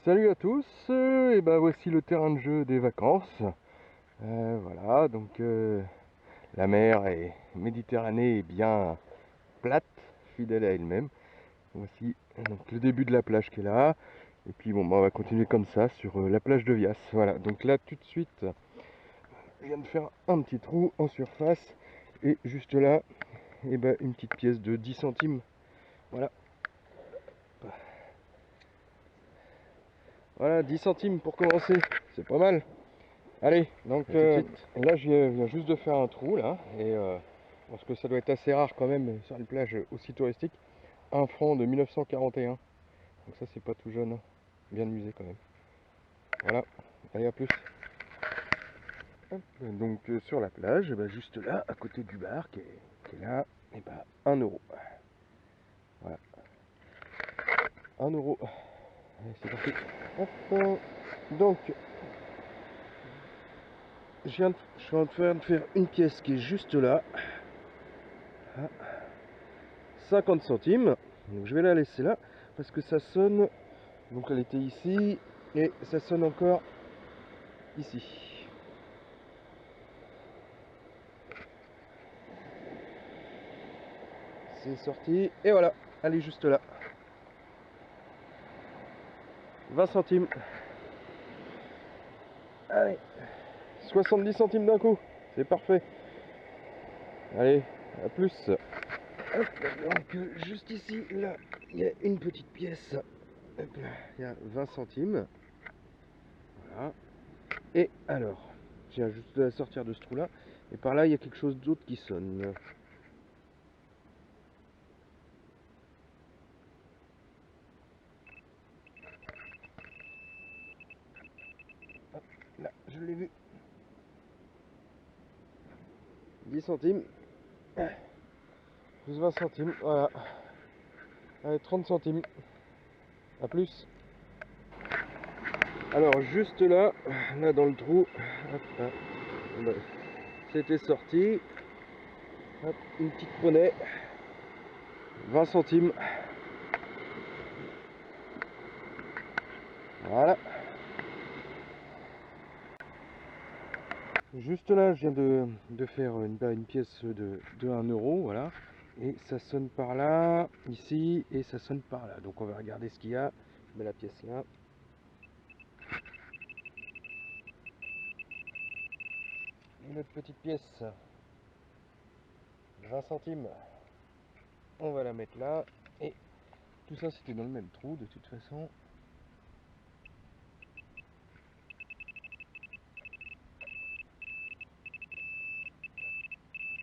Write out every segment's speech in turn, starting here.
Salut à tous, et ben voici le terrain de jeu des vacances. Voilà, donc la mer est Méditerranée est bien plate, fidèle à elle-même. Voici donc le début de la plage qui est là. Et puis bon, on va continuer comme ça sur la plage de Vias. Voilà, donc là tout de suite, je viens de faire un petit trou en surface. Et juste là, et ben, une petite pièce de 10 centimes. Voilà. Voilà, 10 centimes pour commencer, c'est pas mal. Allez, donc là je viens juste de faire un trou là, et parce que ça doit être assez rare quand même sur une plage aussi touristique. Un franc de 1941, donc ça c'est pas tout jeune, hein. Bien amusé quand même. Voilà, allez à plus. Hop, donc sur la plage, bah, juste là, à côté du bar qui est là, et bah 1 euro. Voilà, 1 euro. Allez, c'est parti. Hop, donc je suis en train de faire une pièce qui est juste là. 50 centimes, donc je vais la laisser là parce que ça sonne, donc elle était ici et ça sonne encore ici. C'est sorti et voilà, elle est juste là. 20 centimes. Allez, 70 centimes d'un coup, c'est parfait. Allez, à plus. Hop, donc juste ici, là, il y a une petite pièce. Hop là, il y a 20 centimes. Voilà. Et alors, je viens juste de sortir de ce trou là. Et par là, il y a quelque chose d'autre qui sonne. Hop, là, je l'ai vu. 10 centimes. Plus 20 centimes, voilà. Allez, 30 centimes. À plus. Alors, juste là, là dans le trou, hop, là, c'était sorti. Hop, une petite poney. 20 centimes. Voilà. Juste là, je viens de faire une pièce de 1 euro, voilà. Et ça sonne par là, ici, et ça sonne par là. Donc on va regarder ce qu'il y a. Je mets la pièce là. Une autre petite pièce. 20 centimes. On va la mettre là. Et tout ça, c'était dans le même trou, de toute façon.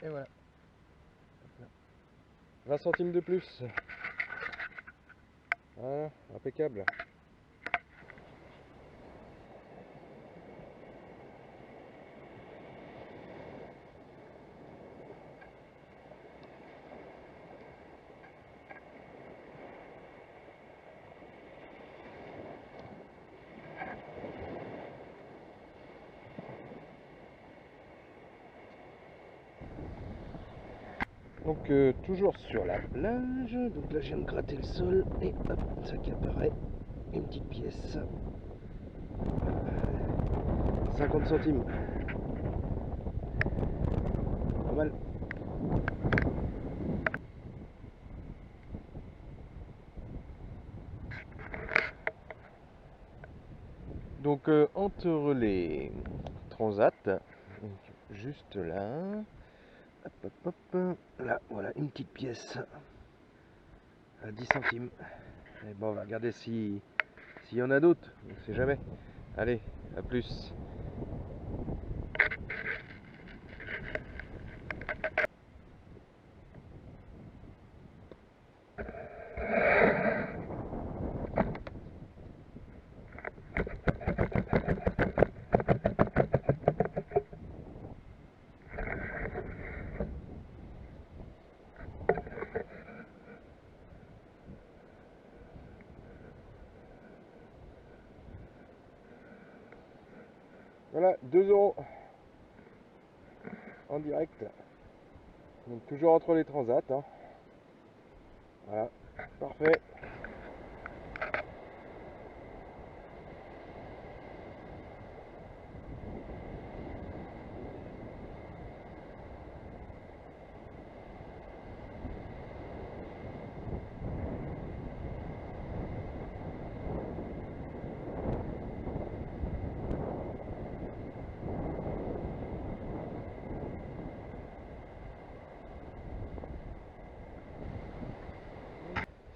Et voilà. 20 centimes de plus. Voilà, impeccable. Donc toujours sur la plage. Donc là, je viens de gratter le sol. Et hop, ça qui apparaît. Une petite pièce. 50 centimes. Pas mal. Donc entre les transats, donc, juste là, hop, hop, hop, là, voilà, une petite pièce à 10 centimes. Et bon, on va regarder s'il y en a d'autres, on ne sait jamais. Allez, à plus. Voilà, 2 euros en direct. Donc toujours entre les transats, hein. Voilà, parfait.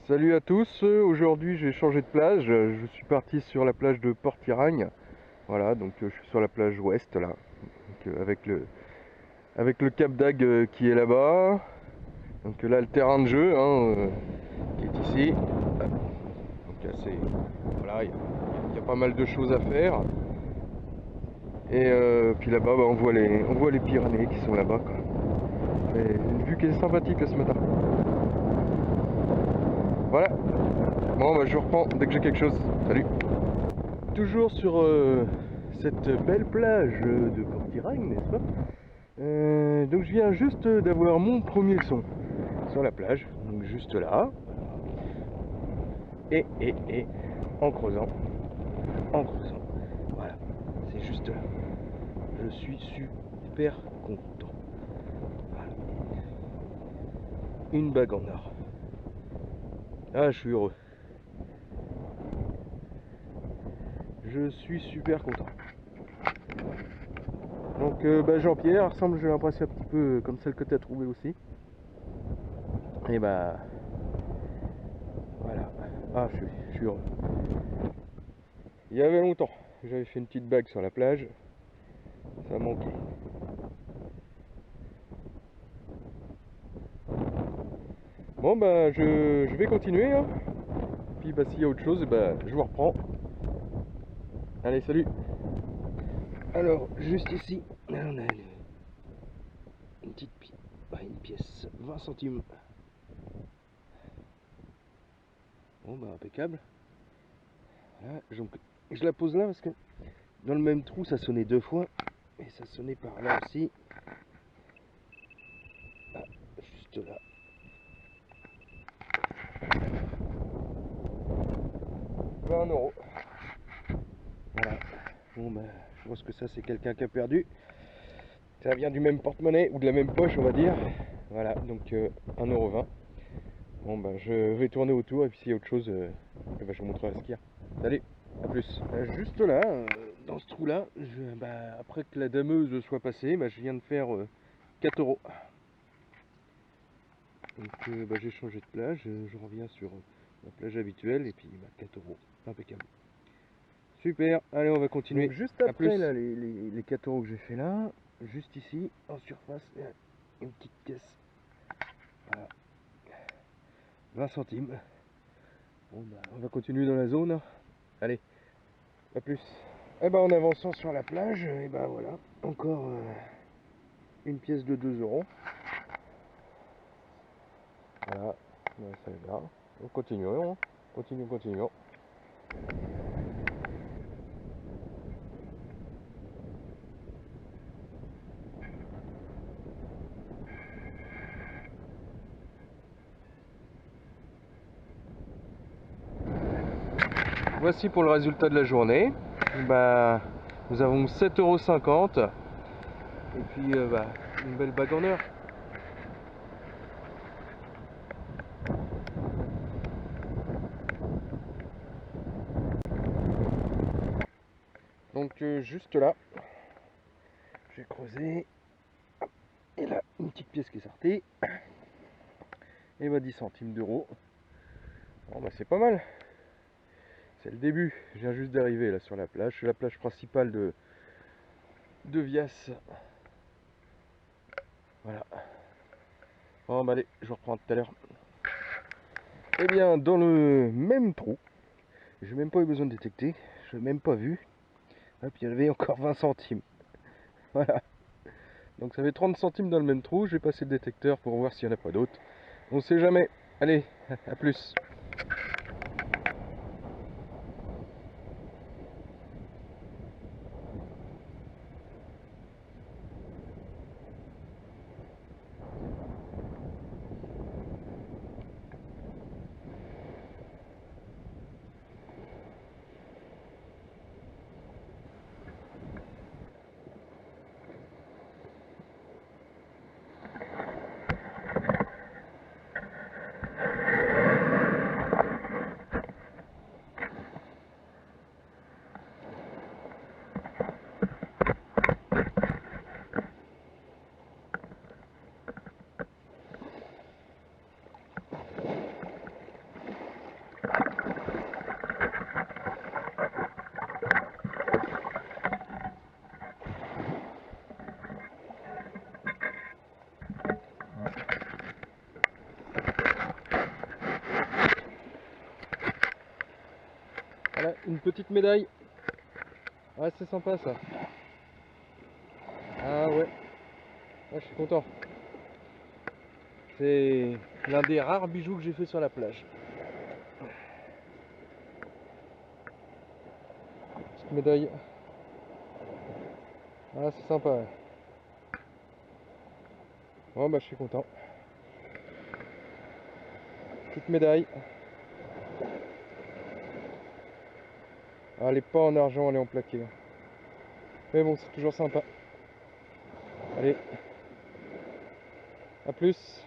Salut à tous, aujourd'hui j'ai changé de plage, je suis parti sur la plage de Port-Tiragne. Voilà, donc je suis sur la plage ouest là, donc, avec le Cap d'Agde qui est là-bas. Donc là le terrain de jeu qui est ici. Donc voilà, il y a pas mal de choses à faire. Et puis là-bas on voit les Pyrénées qui sont là-bas. C'est une vue qui est sympathique ce matin. Voilà. Bon bah je reprends dès que j'ai quelque chose. Salut. Toujours sur cette belle plage de Port-Tiragne, n'est-ce pas? Donc je viens juste d'avoir mon premier son sur la plage, donc juste là. Et en creusant. Voilà, c'est juste là. Je suis super content. Voilà. Une bague en or. Ah, je suis heureux. Je suis super content. Donc Jean-Pierre ressemble, j'ai l'impression, un petit peu comme celle que tu as trouvée aussi. Et bah voilà. Ah, je suis heureux. Il y avait longtemps, j'avais fait une petite bague sur la plage. Ça manquait. Bon bah je vais continuer hein. Puis bah s'il y a autre chose, bah, je vous reprends. Allez, salut. Alors juste ici, on a une petite pièce, une pièce 20 centimes. Bon bah impeccable. Voilà, donc je la pose là parce que dans le même trou ça sonnait deux fois. Et ça sonnait par là aussi. Ah, juste là. €20. Voilà. Bon bah je pense que ça c'est quelqu'un qui a perdu. Ça vient du même porte-monnaie ou de la même poche on va dire. Voilà, donc €1,20. Bon bah je vais tourner autour et puis s'il y a autre chose, bah, je vous montrerai ce qu'il y a. Salut, à plus. Juste là, dans ce trou là, après que la dameuse soit passée, je viens de faire 4 €. Donc j'ai changé de plage, je reviens sur la plage habituelle et puis 4 €. Impeccable. Super, allez on va continuer. Donc, juste après là, les 4 € que j'ai fait là, juste ici, en surface, une petite pièce. Voilà. 20 centimes. Bon on va continuer dans la zone. Allez, à plus. Et en avançant sur la plage, et voilà, encore une pièce de 2 €. Voilà, ça est bien. On continue, hein. Continuons. Voici pour le résultat de la journée. Nous avons 7,50 € et puis une belle bague en or. Donc juste là, j'ai creusé et là une petite pièce qui est sortie et 10 centimes d'euros. Bon c'est pas mal. C'est le début, je viens juste d'arriver là sur la plage, c'est la plage principale de Vias. Voilà. Bon allez, je vous reprends tout à l'heure. Et bien dans le même trou, j'ai même pas eu besoin de détecter, je l'ai même pas vu. Et puis il y avait encore 20 centimes. Voilà. Donc ça fait 30 centimes dans le même trou, j'ai passé le détecteur pour voir s'il n'y en a pas d'autres. On sait jamais. Allez, à plus. Ouais, une petite médaille. Ouais, c'est sympa ça. Ah ouais. Ah, je suis content. C'est l'un des rares bijoux que j'ai fait sur la plage. Petite médaille. Ah, c'est sympa. Ouais. Bon, bah, je suis content. Petite médaille. Ah, elle est pas en argent, elle est en plaqué. Mais bon, c'est toujours sympa. Allez. À plus.